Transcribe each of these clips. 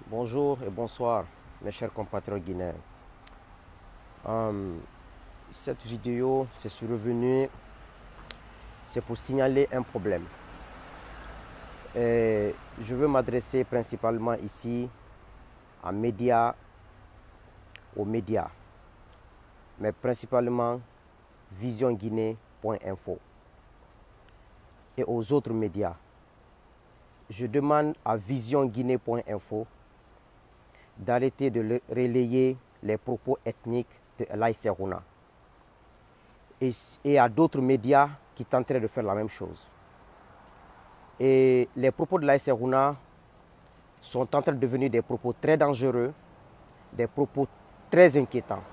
Bonjour et bonsoir mes chers compatriotes guinéens. Cette vidéo, c'est pour signaler un problème. Et je veux m'adresser principalement ici aux médias, mais principalement visionguinée.info et aux autres médias. Je demande à visionguinée.info d'arrêter de relayer les propos ethniques de Laye Serouna et à d'autres médias qui tenteraient de faire la même chose. Et les propos de Laye Serouna sont en train de devenir des propos très dangereux, des propos très inquiétants.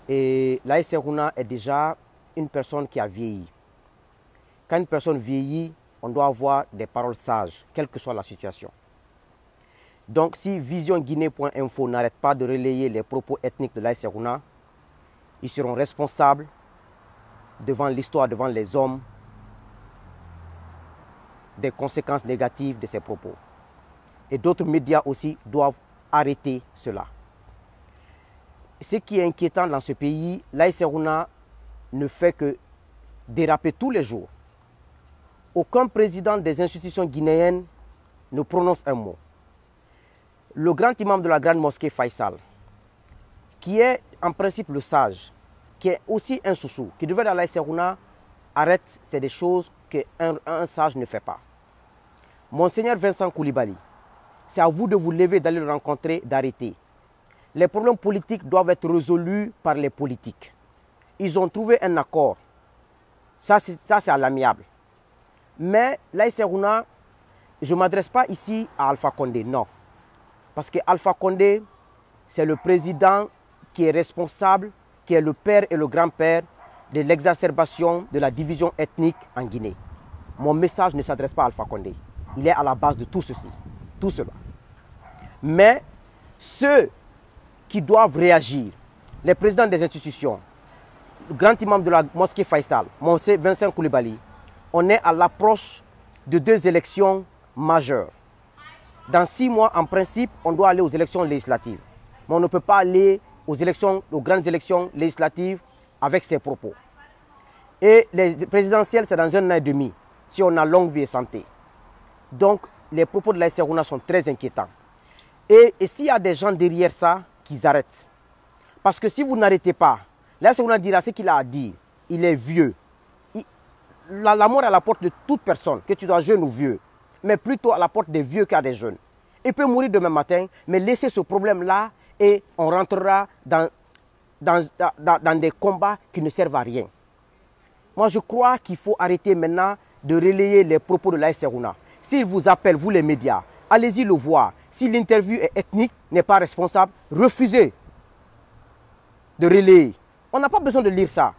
Et Laye Serouna est déjà une personne qui a vieilli. Quand une personne vieillit, on doit avoir des paroles sages, quelle que soit la situation. Donc si visionguinée.info n'arrête pas de relayer les propos ethniques de Laye Serouna, ils seront responsables devant l'histoire, devant les hommes, des conséquences négatives de ces propos. Et d'autres médias aussi doivent arrêter cela. Ce qui est inquiétant dans ce pays, Laye Serouna ne fait que déraper tous les jours. Aucun président des institutions guinéennes ne prononce un mot. Le grand imam de la grande mosquée Faisal, qui est en principe le sage, qui est aussi un soussou, qui devait aller à Laye Serouna, arrête, c'est des choses qu'un sage ne fait pas. Monseigneur Vincent Coulibaly, c'est à vous de vous lever, d'aller le rencontrer, d'arrêter. Les problèmes politiques doivent être résolus par les politiques. Ils ont trouvé un accord. Ça c'est à l'amiable. Mais Laye Serouna, je ne m'adresse pas ici à Alpha Condé, non. Parce que Alpha Condé, c'est le président qui est responsable, qui est le père et le grand-père de l'exacerbation de la division ethnique en Guinée. Mon message ne s'adresse pas à Alpha Condé. Il est à la base de tout ceci, tout cela. Mais ceux qui doivent réagir, les présidents des institutions, le grand imam de la mosquée Faisal, Monseigneur Vincent Coulibaly, on est à l'approche de 2 élections majeures. Dans 6 mois, en principe, on doit aller aux élections législatives. Mais on ne peut pas aller aux grandes élections législatives avec ces propos. Et les présidentielles, c'est dans 1 an et demi, si on a longue vie et santé. Donc, les propos de Laye Serouna sont très inquiétants. Et s'il y a des gens derrière ça, qu'ils arrêtent. Parce que si vous n'arrêtez pas, Laye Serouna dira ce qu'il a à dire. Il est vieux. La mort est à la porte de toute personne, que tu sois jeune ou vieux, mais plutôt à la porte des vieux qu'à des jeunes. Il peut mourir demain matin, mais laissez ce problème-là et on rentrera dans des combats qui ne servent à rien. Moi, je crois qu'il faut arrêter maintenant de relayer les propos de Laye Serouna. S'il vous appelle, vous les médias, allez-y le voir. Si l'interview est ethnique, n'est pas responsable, refusez de relayer. On n'a pas besoin de lire ça.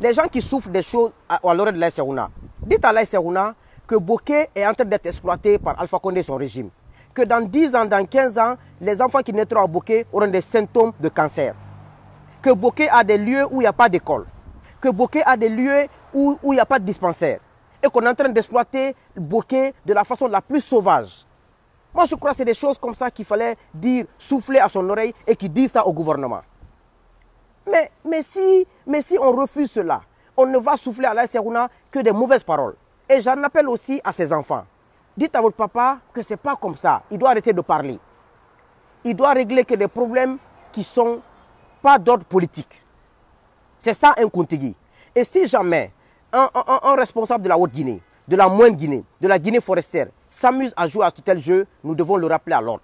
Les gens qui souffrent des choses à l'oreille de Laye Serouna, dites à Laye Serouna que Bokeh est en train d'être exploité par Alpha Condé et son régime. Que dans 10 ans, dans 15 ans, les enfants qui naîtront à Bokeh auront des symptômes de cancer. Que Bokeh a des lieux où il n'y a pas d'école. Que Bokeh a des lieux où il n'y a pas de dispensaire. Et qu'on est en train d'exploiter Bokeh de la façon la plus sauvage. Moi, je crois que c'est des choses comme ça qu'il fallait dire, souffler à son oreille et qu'il dise ça au gouvernement. Mais si on refuse cela, on ne va souffler à Laye Serouna que des mauvaises paroles. Et j'en appelle aussi à ses enfants. Dites à votre papa que ce n'est pas comme ça. Il doit arrêter de parler. Il doit régler que des problèmes qui ne sont pas d'ordre politique. C'est ça un Kontigi. Et si jamais un responsable de la Haute-Guinée, de la Moyenne-Guinée, de la Guinée forestière s'amuse à jouer à tel jeu, nous devons le rappeler à l'ordre.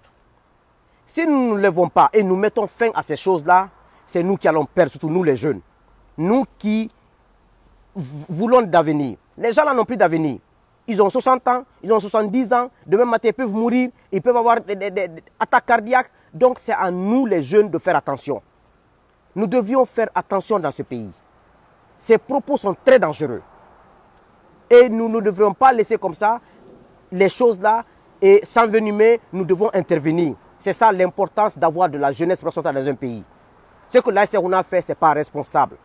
Si nous ne nous levons pas et nous mettons fin à ces choses-là, c'est nous qui allons perdre, surtout nous les jeunes. Nous qui voulons d'avenir. Les gens là n'ont plus d'avenir. Ils ont 60 ans, ils ont 70 ans, demain matin ils peuvent mourir, ils peuvent avoir des attaques cardiaques. Donc c'est à nous les jeunes de faire attention. Nous devions faire attention dans ce pays. Ces propos sont très dangereux. Et nous ne devons pas laisser comme ça les choses là et s'envenimer, nous devons intervenir. C'est ça l'importance d'avoir de la jeunesse responsable dans un pays. Ce que Laye Serouna fait, ce n'est pas responsable.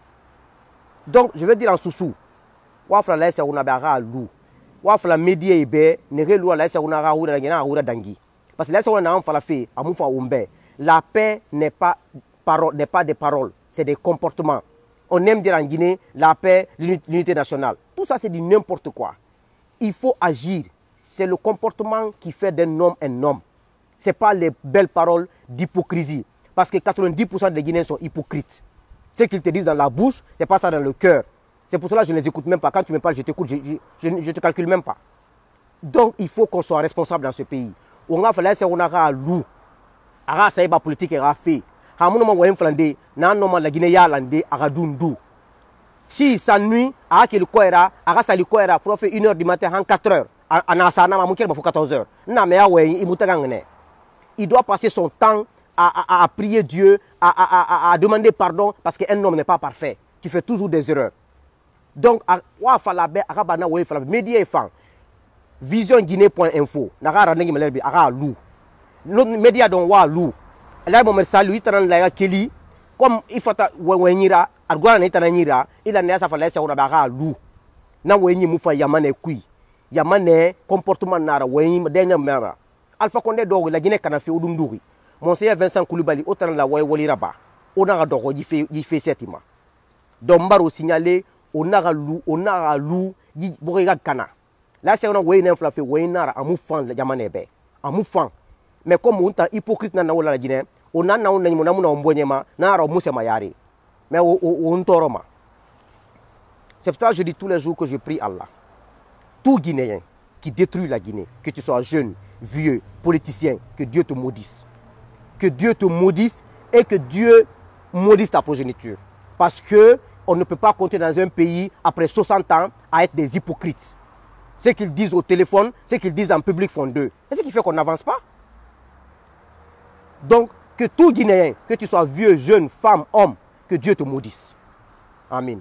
Donc, je veux dire en sous-sous, wafla Laye Serouna be aga lou. Wafla média ibe, nere lou Laye Serouna aga hura dangi. Parce que là, on a un falafé, la paix n'est pas des paroles, c'est des comportements. On aime dire en Guinée la paix, l'unité nationale. Tout ça, c'est du n'importe quoi. Il faut agir. C'est le comportement qui fait d'un homme un homme. Ce n'est pas les belles paroles d'hypocrisie. Parce que 90% des Guinéens sont hypocrites. Ce qu'ils te disent dans la bouche, ce n'est pas ça dans le cœur. C'est pour cela que je ne les écoute même pas. Quand tu me parles, je t'écoute, je ne te calcule même pas. Donc, il faut qu'on soit responsable dans ce pays. On a fait on a loup. On a fait politique et on a fait. On a fait la Guinée si ça nuit, on a fait le koera, on a fait le koera, il faut faire 1h du matin, 4h. On a fait 14h. Il doit passer son temps à prier Dieu, à demander pardon parce qu'un homme n'est pas parfait. Tu fais toujours des erreurs. Donc, vision guinée.info, l'autre média dont wa lou. Là, je salue, comme il faut wenira, arguana itananyira, il a nessa fala sa ura lou. Na wenyi mufa yamane kui. Yamane comportement nara wenyi denga mera. Alpha Condé do la Guinée kana fi udunduri. Monseigneur Vincent Koulibaly autant la waliraba. On a dogo y fait setima. Dombaro signalé, on a lou, yi boriga kana. Là c'est on a wenyi inflafé wenara amufan la yamane be. Amufan. Mais comme on est hypocrite dans la Guinée, on a mais on toroma. C'est pour ça que je dis tous les jours que je prie Allah. Tout Guinéen qui détruit la Guinée, que tu sois jeune, vieux, politicien, que Dieu te maudisse. Que Dieu te maudisse et que Dieu maudisse ta progéniture. Parce qu'on ne peut pas compter dans un pays, après 60 ans, à être des hypocrites. Ce qu'ils disent au téléphone, ce qu'ils disent en public font d'eux. C'est ce qui fait qu'on n'avance pas. Donc, que tout Guinéen, que tu sois vieux, jeune, femme, homme, que Dieu te maudisse. Amen.